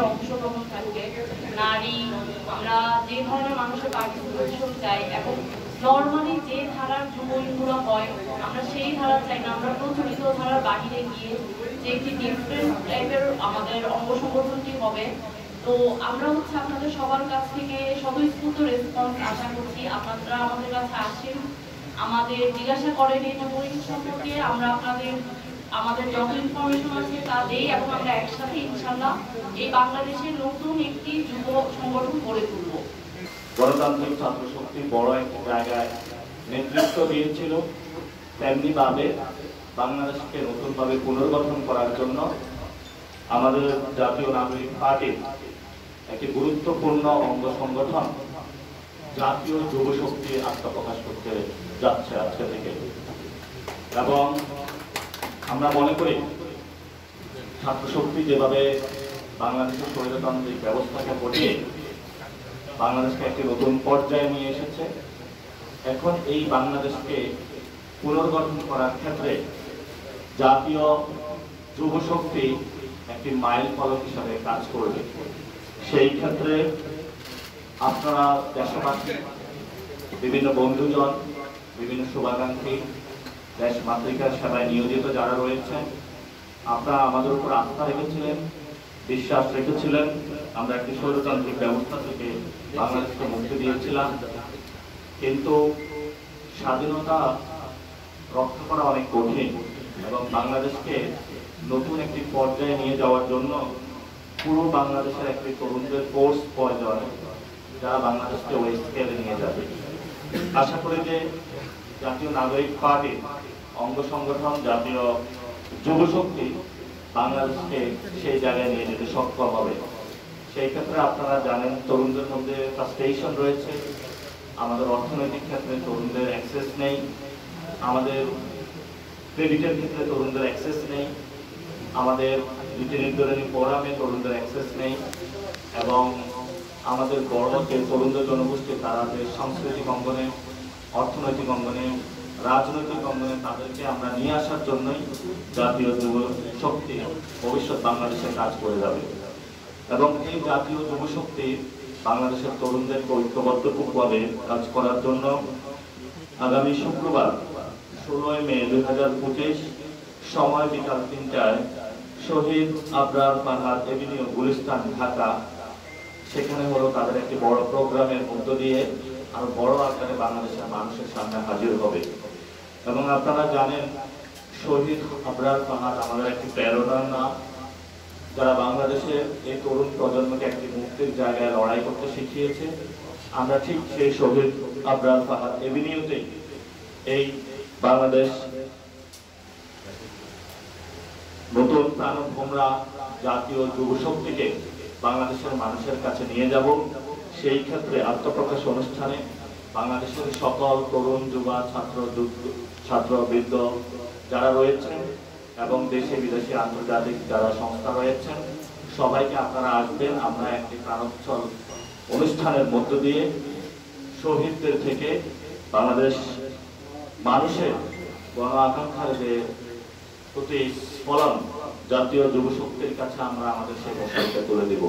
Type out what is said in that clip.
অংশগ্রহণ থাকবে, নারী, আমরা যে ধরনের মানুষের পার্টিসিপেশন চাই এবং নর্মালি যে ধারার যুবলীগুলো হয় আমরা সেই ধারা চাই না, আমরা প্রচলিত ধারার বাহিরে গিয়ে যে একটি ডিফারেন্ট টাইপের আমাদের অঙ্গ সংগঠনটি হবে। তো আমরা আপনাদের সবার কাছ থেকে স্বতঃস্ফূর্ত রেসপন্স আশা করছি। আপনারা আমাদের কাছে আসেন, আমাদের জিজ্ঞাসা করেন এই যুবলীগ সম্পর্কে, আমরা আমাদের যত ইনফরমেশন আছে তা দেই এবং আমরা একসাথে ইনশাআল্লাহ এই বাংলাদেশের নতুন একটি যুব সংগঠন গড়ে তুলব। গণতান্ত্রিক ছাত্র শক্তি বড় একটা জায়গায় নেতৃত্ব দিয়েছিল, তেমনি ভাবে বাংলাদেশকে নতুনভাবে পুনর্গঠন করার জন্য আমাদের জাতীয় নাগরিক পার্টির একটি গুরুত্বপূর্ণ অঙ্গ সংগঠন জাতীয় যুব শক্তি আত্মপ্রকাশ করতে যাচ্ছে আজকে থেকে। এবং আমরা মনে করি ছাত্র শক্তি যেভাবে বাংলাদেশের স্বৈরতান্ত্রিক ব্যবস্থাকে হটিয়ে বাংলাদেশকে একটি নতুন পর্যায়ে নিয়ে এসেছে, এখন এই বাংলাদেশকে পুনর্গঠন করার ক্ষেত্রে জাতীয় যুব শক্তি একটি মাইল ফলক হিসাবে কাজ করবে। সেই ক্ষেত্রে আপনারা দেশবাসী, বিভিন্ন বন্ধুজন, বিভিন্ন শুভাকাঙ্ক্ষী, দেশ মাতৃকার সেবায় নিয়োজিত যারা রয়েছেন, আপনারা আমাদের উপর আস্থা রেখেছিলেন, বিশ্বাস রেখেছিলেন। আমরা একটি স্বৈরতান্ত্রিক ব্যবস্থা থেকে বাংলাদেশকে মুক্তি দিয়েছিলাম, কিন্তু স্বাধীনতা রক্ষা করা অনেক কঠিন এবং বাংলাদেশকে নতুন একটি পর্যায়ে নিয়ে যাওয়ার জন্য পুরো বাংলাদেশের একটি তরুণদের ফোর্স প্রয়োজন, যারা বাংলাদেশকে ওই স্কেলে নিয়ে যাবে। আশা করি যে জাতীয় নাগরিক পার্টির অঙ্গ সংগঠন জাতীয় যুব শক্তি বাংলাদেশকে সেই জায়গায় নিয়ে যেতে সক্ষম হবে। সেই ক্ষেত্রে আপনারা জানেন তরুণদের মধ্যে ফ্রাস্ট্রেশন রয়েছে, আমাদের অর্থনৈতিক ক্ষেত্রে তরুণদের অ্যাক্সেস নেই, আমাদের ক্রেডিটের ক্ষেত্রে তরুণদের অ্যাক্সেস নেই, আমাদের নীতি নির্ধারণী ফোরামে তরুণদের অ্যাক্সেস নেই, এবং আমাদের বড় যে তরুণদের জনগোষ্ঠী তারা যে সাংস্কৃতিক অঙ্গনে, অর্থনৈতিক অঙ্গনে, রাজনৈতিক অঙ্গনে তাদেরকে আমরা নিয়ে আসার জন্যই জাতীয় যুব শক্তি ভবিষ্যৎ বাংলাদেশে কাজ করে যাবে। এবং এই জাতীয় যুব শক্তি বাংলাদেশের তরুণদেরকে ঐক্যবদ্ধভাবে কাজ করার জন্য আগামী শুক্রবার 16 মে 2025 সময় বিকাল 3টায় শহীদ আবরার ফারহাদ এভিনিউ, গুলিস্তান, ঢাকা, সেখানে হলো তাদের একটি বড় প্রোগ্রামের মধ্য দিয়ে আরো বড় আকারে বাংলাদেশের মানুষের সামনে হাজির হবে। এবং আপনারা জানেন শহীদ আবরার ফারহাদ আমাদের একটি প্রেরণার নাম, যারা বাংলাদেশের এই তরুণ প্রজন্মকে একটি মুক্তির জায়গায় লড়াই করতে শিখিয়েছে। আমরা ঠিক সেই শহীদ আবরার ফারহাদ এভিনিউতে এই বাংলাদেশ নতুন প্রাণভোমরা জাতীয় যুব শক্তিকে বাংলাদেশের মানুষের কাছে নিয়ে যাব। সেই ক্ষেত্রে আত্মপ্রকাশ অনুষ্ঠানে বাংলাদেশের সকল তরুণ, যুবা, ছাত্রবৃন্দ যারা রয়েছেন এবং দেশে বিদেশে আন্তর্জাতিক যারা সংস্থা রয়েছেন, সবাইকে আপনারা আসবেন। আমরা একটি প্রাণোচ্ছল অনুষ্ঠানের মধ্য দিয়ে শহীদদের থেকে বাংলাদেশ মানুষের গণ আকাঙ্ক্ষার যে প্রতিফলন জাতীয় যুব শক্তির কাছে আমরা আমাদের সেই ঘোষণাটা তুলে দেব।